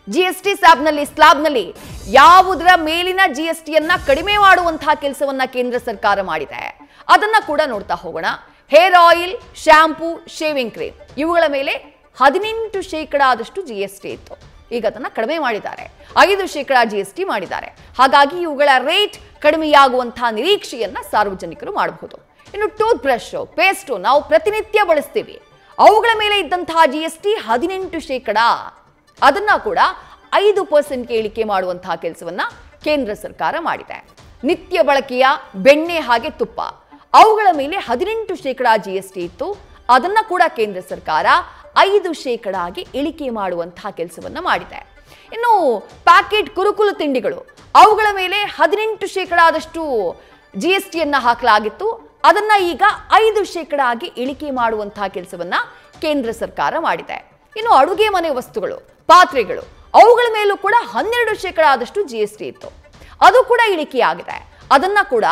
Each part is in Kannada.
GST ಸ್ಲಾಬ್ನಲ್ಲಿ ಯಾವುದರ ಮೇಲಿನ GSTಯನ್ನ ಕಡಿಮೆ ಮಾಡುವಂತಹ ಕೆಲಸವನ್ನ ಕೇಂದ್ರ ಸರ್ಕಾರ ಮಾಡಿದೆ ಅದನ್ನ ಕೂಡ ನೋಡ್ತಾ ಹೋಗೋಣ. Hair oil, shampoo, shaving cream ಇವುಗಳ ಮೇಲೆ 18% GST ಇತ್ತು. ಈಗ ಅದನ್ನ ಕಡಿಮೆ ಮಾಡಿದ್ದಾರೆ. 5% GST ಮಾಡಿದ್ದಾರೆ. ಹಾಗಾಗಿ ಇವುಗಳ ರೇಟ್ ಕಡಿಮೆಯಾಗುವಂತಹ ನಿರೀಕ್ಷೆಯನ್ನ ಸಾರ್ವಜನಿಕರು ಮಾಡಬಹುದು. ಇನ್ನು ಟೂತ್ ಬ್ರಷ್, ಪೇಸ್ಟ್ ನಾವು ಪ್ರತಿನಿತ್ಯ ಬಳಸ್ತೀವಿ. ಅವುಗಳ ಮೇಲೆ ಇದ್ದಂತಹ GST 18%. ಅದನ್ನ ಕೂಡ 5% ಇಳಿಕೆ ಮಾಡುವಂತಹ ಕೆಲಸವನ್ನ ಕೇಂದ್ರ ಸರ್ಕಾರ ಮಾಡಿದೆ. ನಿತ್ಯ ಬಳಕೆಯ ಬೆಣ್ಣೆ ಹಾಗೆ ತುಪ್ಪ ಅವುಗಳ ಮೇಲೆ 18% GST ಇತ್ತು. ಅದನ್ನ ಕೂಡ ಕೇಂದ್ರ ಸರ್ಕಾರ 5% ಆಗಿ ಇಳಿಕೆ ಮಾಡುವಂತಹ ಕೆಲಸವನ್ನ ಮಾಡಿದೆ. ಇನ್ನು ಪ್ಯಾಕೆಟ್ ಕುರುಕುಲು ತಿಂಡಿಗಳು ಅವುಗಳ ಮೇಲೆ 18% GSTಯನ್ನ ಹಾಕಲಾಗಿತ್ತು. ಅದನ್ನ ಈಗ 5% ಆಗಿ ಇಳಿಕೆ ಮಾಡುವಂತಹ ಕೆಲಸವನ್ನ ಕೇಂದ್ರ ಸರ್ಕಾರ ಮಾಡಿದೆ. ಇನ್ನು ಅಡುಗೆ ಮನೆ ವಸ್ತುಗಳು, ಪಾತ್ರೆಗಳು ಅವುಗಳ ಮೇಲೂ ಕೂಡ 12% GST ಇತ್ತು. ಅದು ಕೂಡ ಇಳಿಕೆಯಾಗಿದೆ. ಅದನ್ನ ಕೂಡ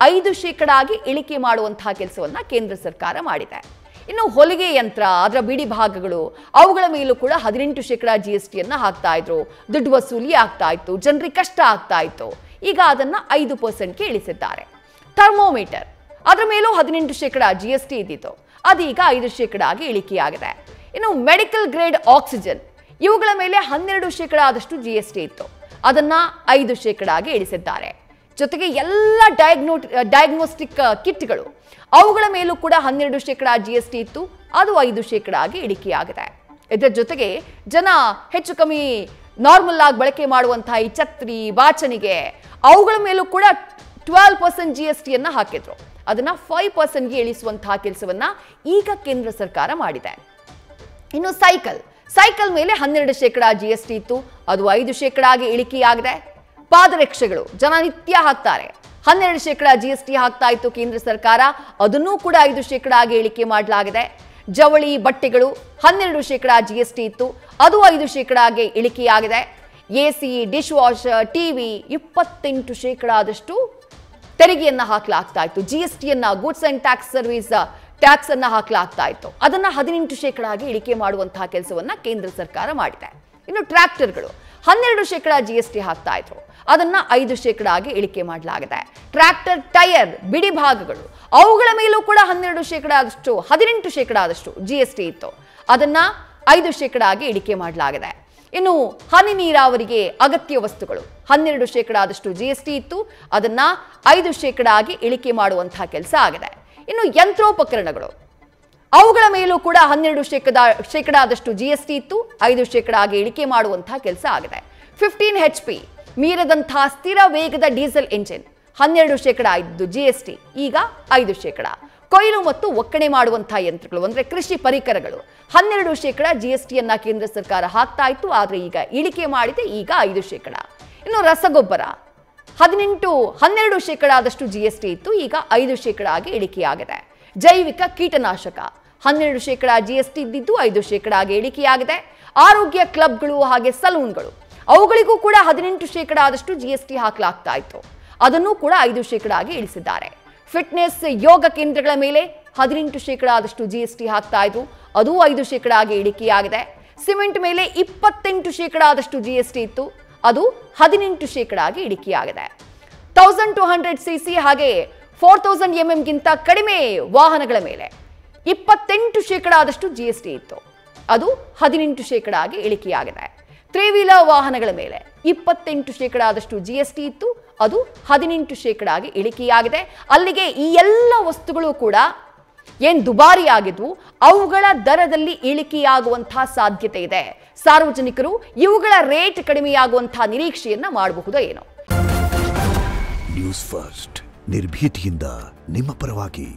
5% ಆಗಿ ಇಳಿಕೆ ಮಾಡುವಂತಹ ಕೆಲಸವನ್ನ ಕೇಂದ್ರ ಸರ್ಕಾರ ಮಾಡಿದೆ. ಇನ್ನು ಹೊಲಿಗೆ ಯಂತ್ರ, ಅದರ ಬಿಡಿ ಭಾಗಗಳು ಅವುಗಳ ಮೇಲೂ ಕೂಡ 18% GSTಯನ್ನ ಹಾಕ್ತಾ ಇದ್ರು. ದುಡ್ಡು ವಸೂಲಿ ಆಗ್ತಾ ಇತ್ತು, ಜನರಿಗೆ ಕಷ್ಟ ಆಗ್ತಾ ಇತ್ತು. ಈಗ ಅದನ್ನ 5%ಗೆ ಇಳಿಸಿದ್ದಾರೆ. ಥರ್ಮೋಮೀಟರ್ ಅದರ ಮೇಲೂ 18% GST ಇದ್ದಿತ್ತು. ಅದೀಗ 5% ಆಗಿ ಇಳಿಕೆಯಾಗಿದೆ. ಇನ್ನು ಮೆಡಿಕಲ್ ಗ್ರೇಡ್ ಆಕ್ಸಿಜನ್ ಇವುಗಳ ಮೇಲೆ 12% GST ಇತ್ತು. ಅದನ್ನ 5% ಆಗಿ ಇಳಿಸಿದ್ದಾರೆ. ಜೊತೆಗೆ ಎಲ್ಲ ಡಯಾಗ್ನೋಸ್ಟಿಕ್ ಕಿಟ್ಗಳು ಅವುಗಳ ಮೇಲೂ ಕೂಡ 12% GST ಇತ್ತು. ಅದು 5% ಆಗಿ ಇಳಿಕೆಯಾಗಿದೆ. ಇದರ ಜೊತೆಗೆ ಜನ ಹೆಚ್ಚು ಕಮ್ಮಿ ನಾರ್ಮಲ್ ಆಗಿ ಬಳಕೆ ಮಾಡುವಂತಹ ಈ ಛತ್ರಿ, ಬಾಚಣಿಗೆ ಅವುಗಳ ಮೇಲೂ ಕೂಡ 12% GSTಯನ್ನ ಹಾಕಿದ್ರು. ಅದನ್ನ 5%ಗೆ ಇಳಿಸುವಂತಹ ಕೆಲಸವನ್ನ ಈಗ ಕೇಂದ್ರ ಸರ್ಕಾರ ಮಾಡಿದೆ. ಇನ್ನು ಸೈಕಲ್ ಮೇಲೆ 12% GST ಇತ್ತು. ಅದು 5% ಆಗಿ ಇಳಿಕೆಯಾಗಿದೆ. ಪಾದರಕ್ಷೆಗಳು ಜನ ನಿತ್ಯ ಹಾಕ್ತಾರೆ. 12% GST ಹಾಕ್ತಾ ಇತ್ತು ಕೇಂದ್ರ ಸರ್ಕಾರ. ಅದನ್ನೂ ಕೂಡ 5% ಆಗಿ ಇಳಿಕೆ ಮಾಡಲಾಗಿದೆ. ಜವಳಿ ಬಟ್ಟೆಗಳು 12% GST ಇತ್ತು. ಅದು 5% ಆಗಿ ಇಳಿಕೆಯಾಗಿದೆ. AC, ಡಿಶ್ ವಾಷರ್, ಟಿವಿ 28% ತೆರಿಗೆಯನ್ನ ಹಾಕಲಾಗ್ತಾ ಇತ್ತು. GSTಯನ್ನ goods and tax service tax ಅನ್ನ ಹಾಕಲಾಗ್ತಾ ಇತ್ತು. ಅದನ್ನ 18% ಆಗಿ ಇಳಿಕೆ ಮಾಡುವಂತಹ ಕೆಲಸವನ್ನ ಕೇಂದ್ರ ಸರ್ಕಾರ ಮಾಡಿದೆ. ಇನ್ನು ಟ್ರ್ಯಾಕ್ಟರ್ಗಳು 12% GST ಹಾಕ್ತಾ ಇದ್ರು. ಅದನ್ನ 5% ಆಗಿ ಇಳಿಕೆ ಮಾಡಲಾಗಿದೆ. ಟ್ರ್ಯಾಕ್ಟರ್ ಟೈರ್, ಬಿಡಿ ಭಾಗಗಳು ಅವುಗಳ ಮೇಲೂ ಕೂಡ 18% GST ಇತ್ತು. ಅದನ್ನ 5% ಆಗಿ ಇಳಿಕೆ ಮಾಡಲಾಗಿದೆ. ಇನ್ನು ಹನಿ ನೀರಾವರಿಗೆ ಅಗತ್ಯ ವಸ್ತುಗಳು 12% GST ಇತ್ತು. ಅದನ್ನ 5% ಆಗಿ ಇಳಿಕೆ ಮಾಡುವಂತಹ ಕೆಲಸ ಆಗಿದೆ. ಇನ್ನು ಯಂತ್ರೋಪಕರಣಗಳು ಅವುಗಳ ಮೇಲೂ ಕೂಡ 12% GST ಇತ್ತು. 5% ಆಗಿ ಇಳಿಕೆ ಮಾಡುವಂತಹ ಕೆಲಸ ಆಗಿದೆ. 15 HP ಮೀರದಂತಹ ಸ್ಥಿರ ವೇಗದ ಡೀಸೆಲ್ ಎಂಜಿನ್ 12% ಇದ್ದು GST ಈಗ 5%. ಕೊಯ್ಲು ಮತ್ತು ಒಕ್ಕಣೆ ಮಾಡುವಂತಹ ಯಂತ್ರಗಳು ಅಂದ್ರೆ ಕೃಷಿ ಪರಿಕರಗಳು 12% GSTಯನ್ನ ಕೇಂದ್ರ ಸರ್ಕಾರ ಹಾಕ್ತಾ ಇತ್ತು. ಆದ್ರೆ ಈಗ ಇಳಿಕೆ ಮಾಡಿದೆ. ಈಗ 5%. ಇನ್ನು ರಸಗೊಬ್ಬರ 12% GST ಇತ್ತು. ಈಗ 5% ಆಗಿ ಇಳಿಕೆಯಾಗಿದೆ. ಜೈವಿಕ ಕೀಟನಾಶಕ 12% GST ಇದ್ದಿದ್ದು 5% ಆಗಿ ಇಳಿಕೆಯಾಗಿದೆ. ಆರೋಗ್ಯ ಕ್ಲಬ್ಗಳು ಹಾಗೆ ಸಲೂನ್ಗಳು ಅವುಗಳಿಗೂ ಕೂಡ 18% GST ಹಾಕಲಾಗ್ತಾ ಇತ್ತು. ಅದನ್ನು ಕೂಡ 5% ಆಗಿ ಇಳಿಸಿದ್ದಾರೆ. ಫಿಟ್ನೆಸ್ ಯೋಗ ಕೇಂದ್ರಗಳ ಮೇಲೆ 18% GST ಹಾಕ್ತಾ ಇದ್ರು. ಅದು 5% ಆಗಿ ಇಳಿಕೆಯಾಗಿದೆ. ಸಿಮೆಂಟ್ ಮೇಲೆ 28% GST ಇತ್ತು. ಅದು 18% ಆಗಿ ಇಳಿಕೆಯಾಗಿದೆ. 1200cc ಹಾಗೆ 4000 mm ಗಿಂತ ಕಡಿಮೆ ವಾಹನಗಳ ಮೇಲೆ 28% GST ಇತ್ತು. ಅದು 18% ಆಗಿ ಇಳಿಕೆಯಾಗಿದೆ. 3 ವೀಲರ್ ವಾಹನಗಳ ಮೇಲೆ 28% GST ಇತ್ತು. ಅದು 18% ಆಗಿ ಇಳಿಕೆಯಾಗಿದೆ. ಅಲ್ಲಿಗೆ ಈ ಎಲ್ಲ ವಸ್ತುಗಳು ಕೂಡ ಏನ್ ದುಬಾರಿ ಆಗಿದ್ವು ಅವುಗಳ ದರದಲ್ಲಿ ಇಳಿಕೆಯಾಗುವಂತಹ ಸಾಧ್ಯತೆ ಇದೆ. ಸಾರ್ವಜನಿಕರು ಇವುಗಳ ರೇಟ್ ಕಡಿಮೆಯಾಗುವಂತಹ ನಿರೀಕ್ಷೆಯನ್ನ ಮಾಡಬಹುದು ಏನೋ. ನ್ಯೂಸ್ ಫಸ್ಟ್ ನಿರ್ಭೀತಿಯಿಂದ ನಿಮ್ಮ ಪರವಾಗಿ.